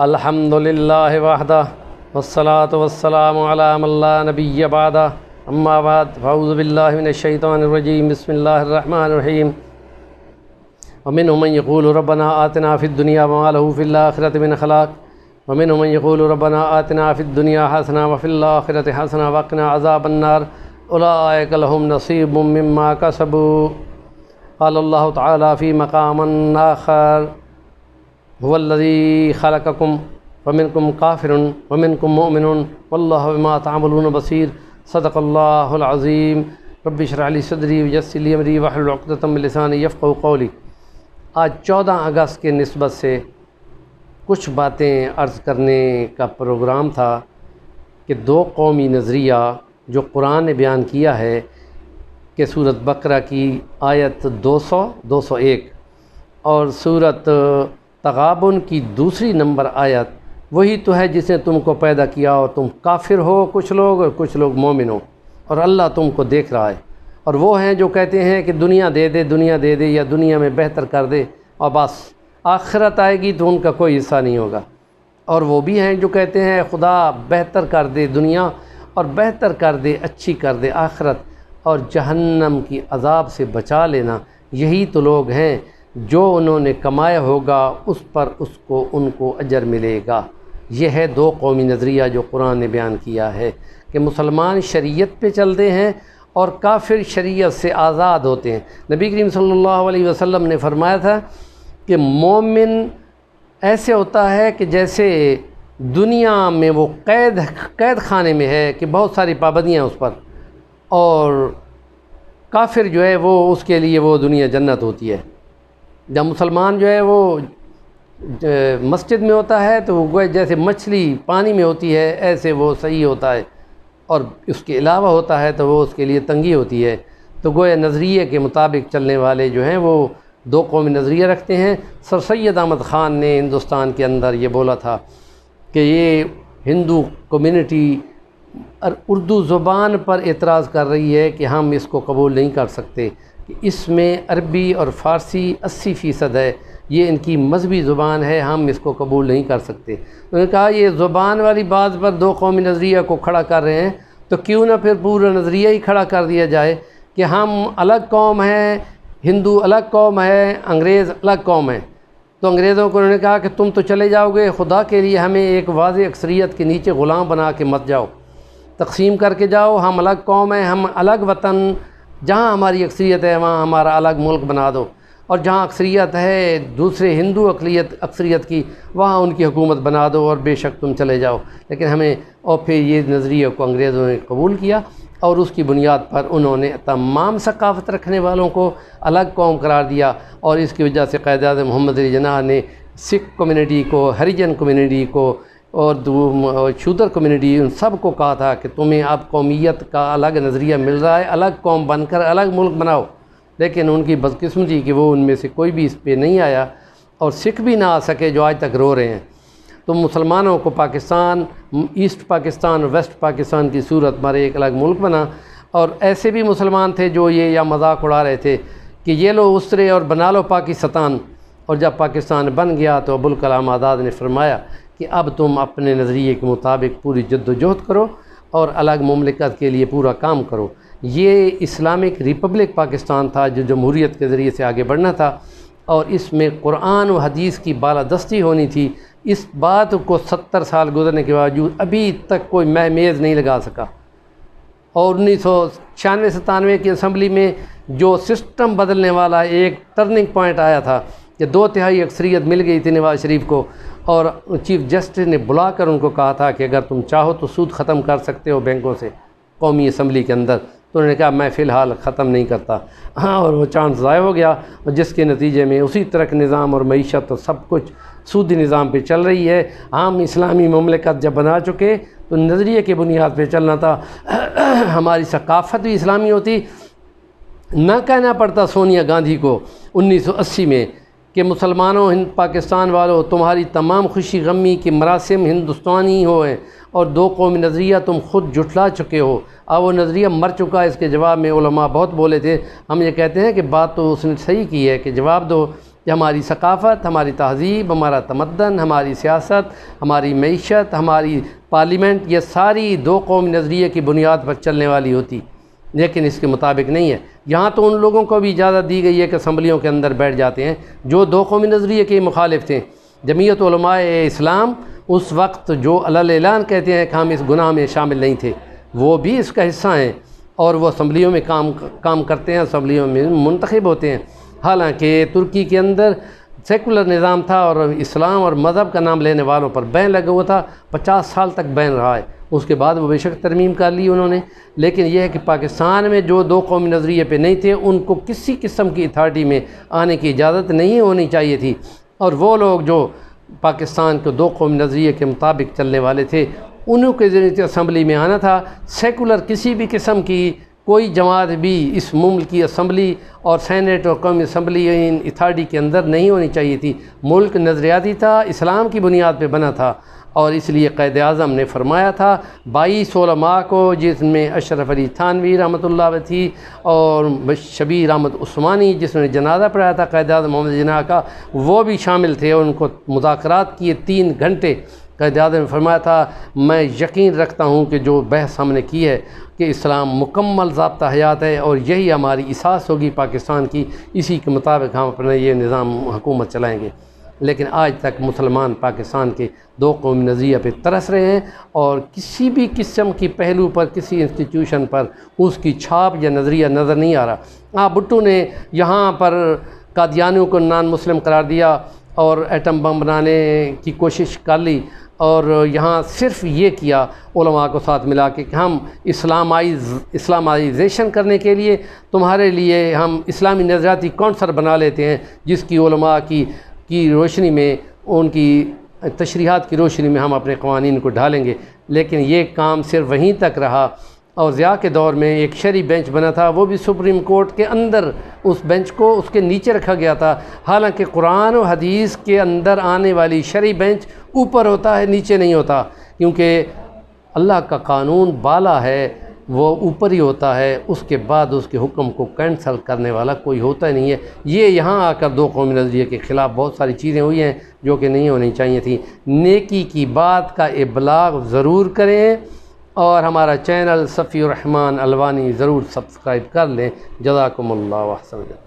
الحمد للہ وحدہ والصلاة والسلام علی من لا نبی بعدہ اما بعد فاعوذ باللہ من الشیطان الرجیم بسم اللہ الرحمن الرحیم ومنهم من يقول ربنا آتنا في الدنيا وما له في الآخرة من خلاق ومنهم من يقول ربنا آتنا في الدنيا حسنة وفي الآخرة حسنة وقنا عذاب النار أولئك لهم نصيب مما كسبوا قال الله تعالى في مقام آخر هو الذي خلقكم ومنكم كافر ومنكم مؤمن والله بما تعملون بصير صدق الله العظيم رب اشرح لي صدري ويسر لي امري واحلل عقدة من لساني يفقهوا قولي۔ آج 14 اگست کے نسبت سے کچھ باتیں عرض کرنے کا پروگرام تھا کہ دو قومی نظریہ جو قرآن نے بیان کیا ہے کہ سورۃ بقرہ کی آیت 201 اور سورۃ تغابن کی دوسری نمبر آیت وہی تو ہے جس نے تم کو پیدا کیا اور تم کافر ہو کچھ لوگ اور کچھ لوگ مومن ہو، اور اللہ تم کو دیکھ رہا ہے۔ اور وہ ہیں جو کہتے ہیں کہ دنیا دے دے یا دنیا میں بہتر کر دے اور بس آخرت آئے گی تو ان کا کوئی حصہ نہیں ہوگا۔ اور وہ بھی ہیں جو کہتے ہیں خدا بہتر کر دے دنیا اور بہتر کر دے اچھی کر دے آخرت اور جہنم کی عذاب سے بچا لینا۔ یہی تو لوگ ہیں جو انہوں نے کمایا ہوگا اس پر ان کو اجر ملے گا۔ یہ ہے دو قومی نظریہ جو قرآن نے بیان کیا ہے کہ مسلمان شریعت پہ چلتے ہیں اور کافر شریعت سے آزاد ہوتے ہیں۔ نبی کریم صلی اللہ علیہ وسلم نے فرمایا تھا کہ مومن ایسے ہوتا ہے کہ جیسے دنیا میں وہ قید خانے میں ہے کہ بہت ساری پابندیاں اس پر، اور کافر جو ہے وہ اس کے لیے وہ دنیا جنت ہوتی ہے۔ جب مسلمان جو ہے وہ مسجد میں ہوتا ہے تو وہ جیسے مچھلی پانی میں ہوتی ہے ایسے وہ صحیح ہوتا ہے، اور اس کے علاوہ ہوتا ہے تو وہ اس کے لیے تنگی ہوتی ہے۔ تو گویا نظریے کے مطابق چلنے والے جو ہیں وہ دو قومی نظریہ رکھتے ہیں۔ سر سید احمد خان نے ہندوستان کے اندر یہ بولا تھا کہ یہ ہندو کمیونٹی اردو زبان پر اعتراض کر رہی ہے کہ ہم اس کو قبول نہیں کر سکتے، کہ اس میں عربی اور فارسی 80% ہے، یہ ان کی مذہبی زبان ہے، ہم اس کو قبول نہیں کر سکتے۔ انہوں نے کہا یہ زبان والی بات پر دو قومی نظریہ کو کھڑا کر رہے ہیں تو کیوں نہ پھر پورا نظریہ ہی کھڑا کر دیا جائے کہ ہم الگ قوم ہیں، ہندو الگ قوم ہے، انگریز الگ قوم ہے۔ تو انگریزوں کو انہوں نے کہا کہ تم تو چلے جاؤ گے، خدا کے لیے ہمیں ایک واضح اکثریت کے نیچے غلام بنا کے مت جاؤ، تقسیم کر کے جاؤ، ہم الگ قوم ہیں، ہم الگ وطن، جہاں ہماری اکثریت ہے وہاں ہمارا الگ ملک بنا دو، اور جہاں اکثریت ہے دوسرے ہندو اکثریت کی وہاں ان کی حکومت بنا دو، اور بے شک تم چلے جاؤ۔ لیکن ہمیں اور پھر یہ نظریہ کو انگریزوں نے قبول کیا، اور اس کی بنیاد پر انہوں نے تمام ثقافت رکھنے والوں کو الگ قوم قرار دیا، اور اس کی وجہ سے قائد اعظم محمد علی جناح نے سکھ کمیونٹی کو، ہریجن کمیونٹی کو اور شودر کمیونٹی ان سب کو کہا تھا کہ تمہیں اب قومیت کا الگ نظریہ مل رہا ہے، الگ قوم بن کر الگ ملک بناؤ۔ لیکن ان کی بدقسمتی کہ وہ ان میں سے کوئی بھی اس پہ نہیں آیا، اور سکھ بھی نہ آ سکے جو آج تک رو رہے ہیں۔ تو مسلمانوں کو پاکستان، ایسٹ پاکستان اور ویسٹ پاکستان کی صورت مارے ایک الگ ملک بنا، اور ایسے بھی مسلمان تھے جو یہ یا مذاق اڑا رہے تھے کہ یہ لو اسرے اور بنا لو پاکستان۔ اور جب پاکستان بن گیا تو ابوالکلام آزاد نے فرمایا کہ اب تم اپنے نظریے کے مطابق پوری جد و جہد کرو اور الگ مملکت کے لیے پورا کام کرو۔ یہ اسلامک ریپبلک پاکستان تھا جو جمہوریت کے ذریعے سے آگے بڑھنا تھا، اور اس میں قرآن و حدیث کی بالادستی ہونی تھی۔ اس بات کو 70 سال گزرنے کے باوجود ابھی تک کوئی میز نہیں لگا سکا۔ اور 1996-97 کی اسمبلی میں جو سسٹم بدلنے والا ایک ٹرننگ پوائنٹ آیا تھا کہ 2/3 اکثریت مل گئی تھی نواز شریف کو، اور چیف جسٹس نے بلا کر ان کو کہا تھا کہ اگر تم چاہو تو سود ختم کر سکتے ہو بینکوں سے قومی اسمبلی کے اندر۔ تو انہوں نے کہا میں فی الحال ختم نہیں کرتا۔ اور وہ چانس ضائع ہو گیا، اور جس کے نتیجے میں اسی طرح کے نظام اور معیشت اور سب کچھ سودی نظام پہ چل رہی ہے۔ ہم اسلامی مملکت جب بنا چکے تو نظریے کی بنیاد پہ چلنا تھا، ہماری ثقافت بھی اسلامی ہوتی۔ نہ کہنا پڑتا سونیا گاندھی کو 1980 میں کہ مسلمانوں پاکستان والوں تمہاری تمام خوشی غمی کے مراسم ہندوستانی ہوئے، اور دو قومی نظریہ تم خود جھٹلا چکے ہو۔ اب وہ نظریہ مر چکا ہے۔ اس کے جواب میں علماء بہت بولے تھے۔ ہم یہ کہتے ہیں کہ بات تو اس نے صحیح کی ہے کہ جواب دو کہ ہماری ثقافت، ہماری تہذیب، ہمارا تمدن، ہماری سیاست، ہماری معیشت، ہماری پارلیمنٹ، یہ ساری دو قومی نظریے کی بنیاد پر چلنے والی ہوتی، لیکن اس کے مطابق نہیں ہے۔ یہاں تو ان لوگوں کو بھی اجازت دی گئی ہے کہ اسمبلیوں کے اندر بیٹھ جاتے ہیں جو دو قومی نظریے کے مخالف تھے۔ جمعیت علماء اسلام اس وقت جو علل اعلان کہتے ہیں کہ ہم اس گناہ میں شامل نہیں تھے، وہ بھی اس کا حصہ ہیں اور وہ اسمبلیوں میں کام کرتے ہیں، اسمبلیوں میں منتخب ہوتے ہیں۔ حالانکہ ترکی کے اندر سیکولر نظام تھا اور اسلام اور مذہب کا نام لینے والوں پر بین لگا ہوا تھا، 50 سال تک بین رہا ہے۔ اس کے بعد وہ بے شک ترمیم کر لی انہوں نے، لیکن یہ ہے کہ پاکستان میں جو دو قومی نظریے پہ نہیں تھے ان کو کسی قسم کی اتھارٹی میں آنے کی اجازت نہیں ہونی چاہیے تھی، اور وہ لوگ جو پاکستان کے دو قومی نظریے کے مطابق چلنے والے تھے انہوں کے ذریعے اسمبلی میں آنا تھا۔ سیکولر کسی بھی قسم کی کوئی جماعت بھی اس ملک کی اسمبلی اور سینیٹ اور قومی اسمبلی ان اتھارٹی کے اندر نہیں ہونی چاہیے تھی۔ ملک نظریاتی تھا، اسلام کی بنیاد پہ بنا تھا، اور اس لیے قائد اعظم نے فرمایا تھا 22 علماء کو، جس میں اشرف علی تھانوی رحمۃ اللہ علیہ تھی اور شبیر احمد عثمانی جس نے جنازہ پڑھایا تھا قائد اعظم محمد جناح کا، وہ بھی شامل تھے۔ ان کو مذاکرات کیے 3 گھنٹے۔ قائد اعظم نے فرمایا تھا میں یقین رکھتا ہوں کہ جو بحث ہم نے کی ہے کہ اسلام مکمل ضابطہ حیات ہے اور یہی ہماری اساس ہوگی پاکستان کی، اسی کے مطابق ہم اپنا یہ نظام حکومت چلائیں گے۔ لیکن آج تک مسلمان پاکستان کے دو قومی نظریے پہ ترس رہے ہیں اور کسی بھی قسم کی پہلو پر، کسی انسٹیٹیوشن پر اس کی چھاپ یا نظریہ نظر نہیں آ رہا۔ بھٹو نے یہاں پر قادیانیوں کو نان مسلم قرار دیا اور ایٹم بم بنانے کی کوشش کر لی، اور یہااں صرف یہ کیا علماء کو ساتھ ملا کے کہ ہم اسلامائزیشن کرنے کے لیے تمہارے لیے ہم اسلامی نظریاتی کونسل بنا لیتے ہیں، جس کی علماء کی روشنی میں، ان کی تشریحات کی روشنی میں ہم اپنے قوانین کو ڈھالیں گے۔ لیکن یہ کام صرف وہیں تک رہا، اور ضیاء کے دور میں ایک شرعی بینچ بنا تھا، وہ بھی سپریم کورٹ کے اندر، اس بینچ کو اس کے نیچے رکھا گیا تھا، حالانکہ قرآن و حدیث کے اندر آنے والی شرعی بینچ اوپر ہوتا ہے، نیچے نہیں ہوتا، کیونکہ اللہ کا قانون بالا ہے، وہ اوپر ہی ہوتا ہے، اس کے بعد اس کے حکم کو کینسل کرنے والا کوئی ہوتا ہی نہیں ہے۔ یہ یہاں آ کر دو قومی نظریے کے خلاف بہت ساری چیزیں ہوئی ہیں جو کہ نہیں ہونی چاہیے تھیں۔ نیکی کی بات کا ابلاغ ضرور کریں، اور ہمارا چینل صفی الرحمن الوانی ضرور سبسکرائب کر لیں۔ جزاکم اللہ و احسن۔